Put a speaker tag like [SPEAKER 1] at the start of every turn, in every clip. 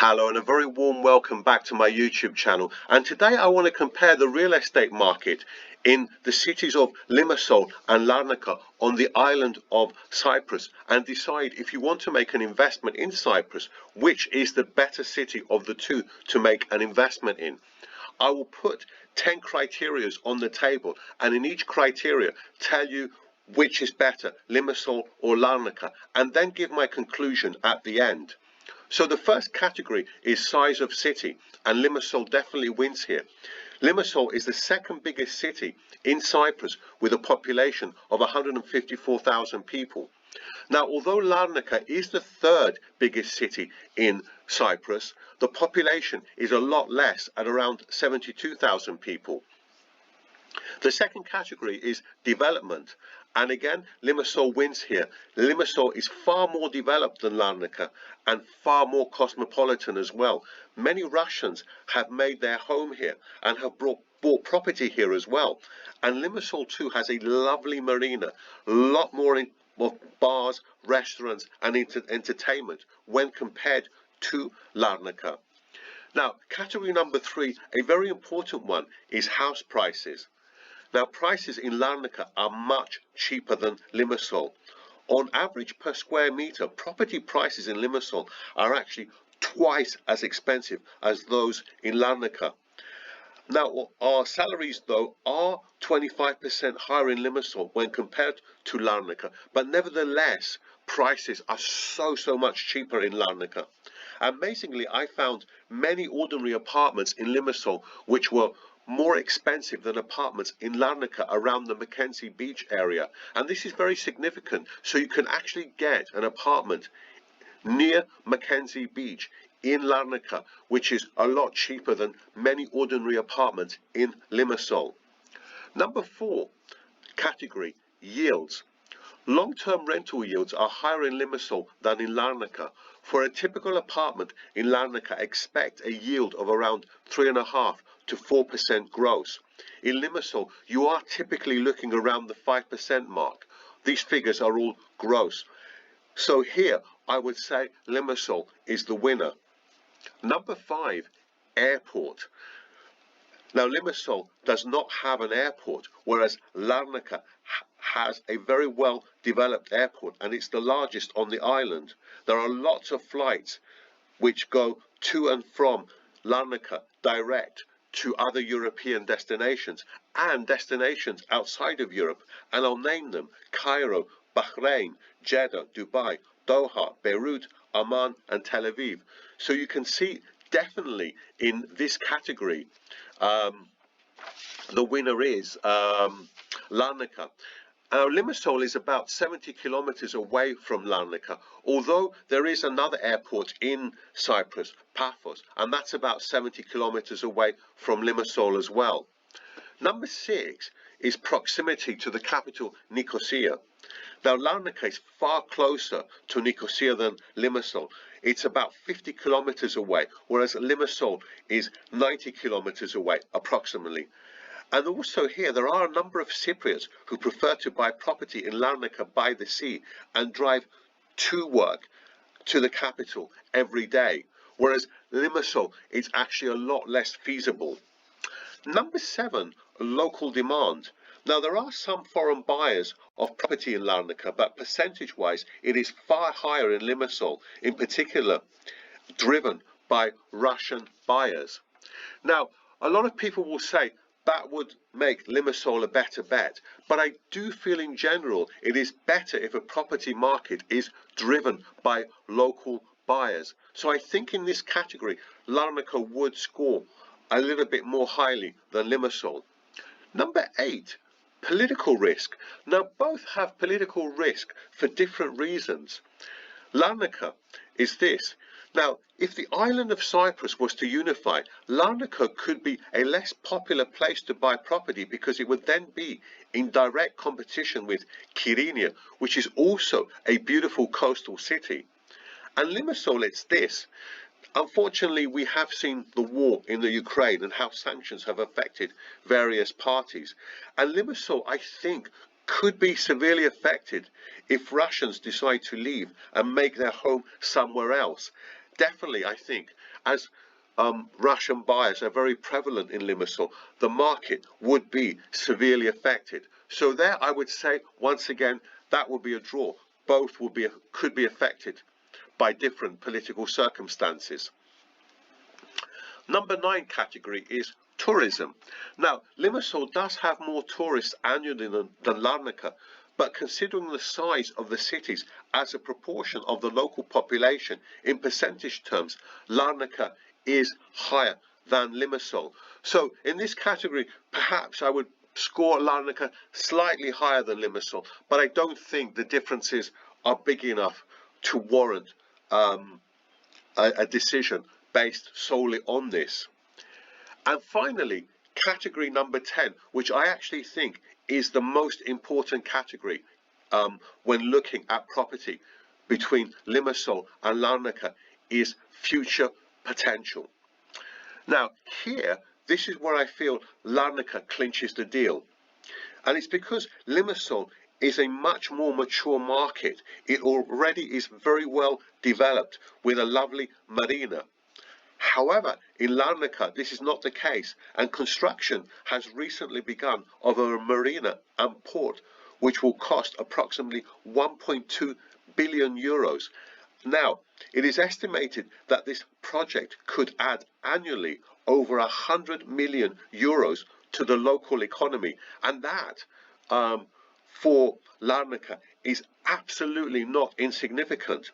[SPEAKER 1] Hello and a very warm welcome back to my YouTube channel, and today I want to compare the real estate market in the cities of Limassol and Larnaca on the island of Cyprus and decide if you want to make an investment in Cyprus, which is the better city of the two to make an investment in. I will put 10 criterias on the table, and in each criteria tell you which is better, Limassol or Larnaca, and then give my conclusion at the end. So the first category is size of city, and Limassol definitely wins here. Limassol is the second biggest city in Cyprus with a population of 154,000 people. Now, although Larnaca is the third biggest city in Cyprus, the population is a lot less at around 72,000 people. The second category is development, and again Limassol wins here. Limassol is far more developed than Larnaca and far more cosmopolitan as well. Many Russians have made their home here and have bought property here as well. And Limassol too has a lovely marina, a lot more of bars, restaurants and entertainment when compared to Larnaca. Now, category number 3, a very important one, is house prices. Now, prices in Larnaca are much cheaper than Limassol. On average per square meter, property prices in Limassol are actually twice as expensive as those in Larnaca. Now, our salaries, though, are 25% higher in Limassol when compared to Larnaca, but nevertheless, prices are so much cheaper in Larnaca. Amazingly, I found many ordinary apartments in Limassol which were more expensive than apartments in Larnaca around the Mackenzie Beach area, and this is very significant. So you can actually get an apartment near Mackenzie Beach in Larnaca, which is a lot cheaper than many ordinary apartments in Limassol. Number 4 category, yields. Long-term rental yields are higher in Limassol than in Larnaca. For a typical apartment in Larnaca, expect a yield of around 3.5 to 4% gross. In Limassol, you are typically looking around the 5% mark. These figures are all gross. So here, I would say Limassol is the winner. Number 5, airport. Now, Limassol does not have an airport, whereas Larnaca has a very well developed airport, and it's the largest on the island. There are lots of flights which go to and from Larnaca direct to other European destinations and destinations outside of Europe, and I'll name them: Cairo, Bahrain, Jeddah, Dubai, Doha, Beirut, Amman and Tel Aviv. So you can see definitely in this category the winner is Larnaca. Limassol is about 70 kilometers away from Larnaca, although there is another airport in Cyprus, Paphos, and that's about 70 kilometers away from Limassol as well. Number 6 is proximity to the capital, Nicosia. Now, Larnaca is far closer to Nicosia than Limassol. It's about 50 kilometers away, whereas Limassol is 90 kilometers away, approximately. And also here, there are a number of Cypriots who prefer to buy property in Larnaca by the sea and drive to work, to the capital, every day, whereas Limassol is actually a lot less feasible. Number 7, local demand. Now, there are some foreign buyers of property in Larnaca, but percentage-wise, it is far higher in Limassol, in particular, driven by Russian buyers. Now, a lot of people will say that would make Limassol a better bet, but I do feel in general it is better if a property market is driven by local buyers. So I think in this category, Larnaca would score a little bit more highly than Limassol. Number 8, political risk. Now, both have political risk for different reasons. Larnaca is this. Now, if the island of Cyprus was to unify, Larnaca could be a less popular place to buy property because it would then be in direct competition with Kyrenia, which is also a beautiful coastal city. And Limassol, it's this. Unfortunately, we have seen the war in the Ukraine and how sanctions have affected various parties. And Limassol, I think, could be severely affected if Russians decide to leave and make their home somewhere else. definitely, I think, as Russian buyers are very prevalent in Limassol, the market would be severely affected. So there, I would say, once again, that would be a draw. Both could be affected by different political circumstances. Number 9 category is tourism. Now, Limassol does have more tourists annually than Larnaca, but considering the size of the cities as a proportion of the local population in percentage terms, Larnaca is higher than Limassol. So in this category, perhaps I would score Larnaca slightly higher than Limassol, but I don't think the differences are big enough to warrant a decision based solely on this. And finally, category number 10, which I actually think is the most important category when looking at property between Limassol and Larnaca, is future potential. Now here, this is where I feel Larnaca clinches the deal. And it's because Limassol is a much more mature market. It already is very well developed with a lovely marina. However, in Larnaca, this is not the case, and construction has recently begun of a marina and port, which will cost approximately 1.2 billion euros. Now, it is estimated that this project could add annually over 100 million euros to the local economy, and that for Larnaca is absolutely not insignificant.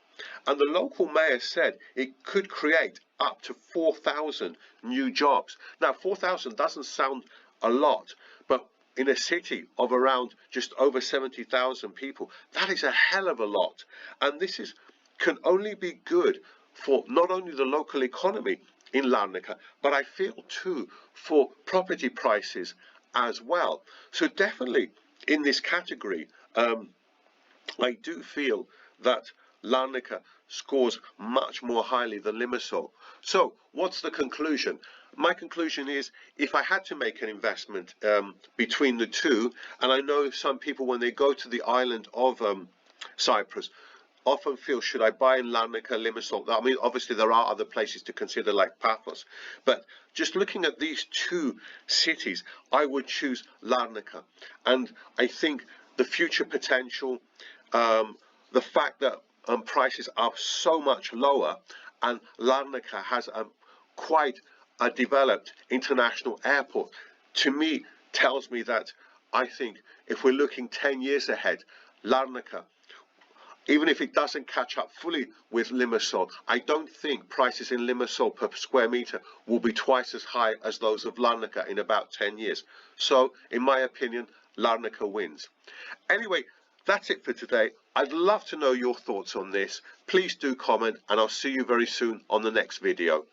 [SPEAKER 1] And the local mayor said it could create up to 4,000 new jobs. Now, 4,000 doesn't sound a lot, but in a city of around just over 70,000 people, that is a hell of a lot. And this can only be good for not only the local economy in Larnaca, but I feel too for property prices as well. So definitely in this category, I do feel that Larnaca scores much more highly than Limassol. So what's the conclusion? My conclusion is, if I had to make an investment between the two, and I know some people when they go to the island of Cyprus often feel, should I buy in Larnaca, Limassol? I mean, obviously there are other places to consider like Paphos, but just looking at these two cities, I would choose Larnaca. And I think the future potential, the fact that prices are so much lower, and Larnaca has quite a developed international airport, to me tells me that I think if we're looking 10 years ahead, Larnaca, even if it doesn't catch up fully with Limassol, I don't think prices in Limassol per square meter will be twice as high as those of Larnaca in about 10 years. So, in my opinion, Larnaca wins. Anyway, that's it for today. I'd love to know your thoughts on this. Please do comment, and I'll see you very soon on the next video.